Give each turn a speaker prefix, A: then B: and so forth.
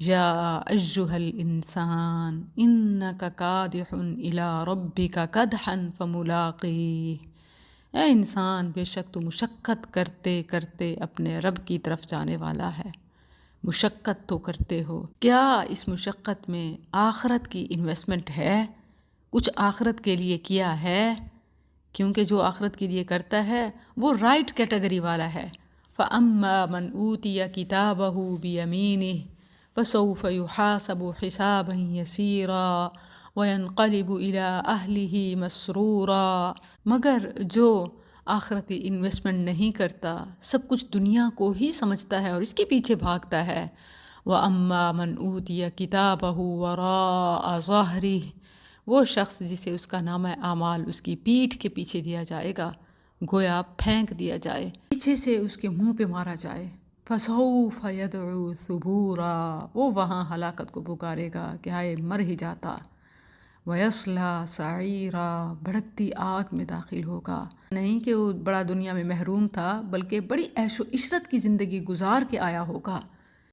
A: یا ایھا الانسان انک کادح الی ربک کدحا فملاقیہ، اے انسان بے شک تو مشقت کرتے کرتے اپنے رب کی طرف جانے والا ہے۔ مشقت تو کرتے ہو، کیا اس مشقت میں آخرت کی انویسٹمنٹ ہے؟ کچھ آخرت کے لیے کیا ہے؟ کیونکہ جو آخرت کے لیے کرتا ہے وہ رائٹ کیٹیگری والا ہے۔ فَأَمَّا مَنْ أُوتِيَ كِتَابَهُ بِيَمِينِهِ فَسَوْفَ يُحَاسَبُ حِسَابًا يَسِيرًا وَيَنْقَلِبُ إِلَىٰ أَهْلِهِ مَسْرُورًا، مگر جو آخرتی انویسٹمنٹ نہیں کرتا، سب کچھ دنیا کو ہی سمجھتا ہے اور اس کے پیچھے بھاگتا ہے۔ وَأَمَّا مَنْ أُوتِيَ كِتَابَهُ وَرَاءَ ظَهْرِهِ، وہ شخص جسے اس کا نامہ اعمال اس کی پیٹھ کے پیچھے دیا جائے گا، گویا پھینک دیا جائے، پیچھے سے اس کے منہ پہ مارا جائے۔ فَسَوْفَ يَدْعُو ثُبُورًا، وہ وہاں ہلاکت کو پکارے گا کہ ہائے مر ہی جاتا۔ وَيَصْلَىٰ سَعِيرًا، بھڑکتی آگ میں داخل ہوگا۔ نہیں کہ وہ بڑا دنیا میں محروم تھا، بلکہ بڑی عیش و عشرت کی زندگی گزار کے آیا ہوگا۔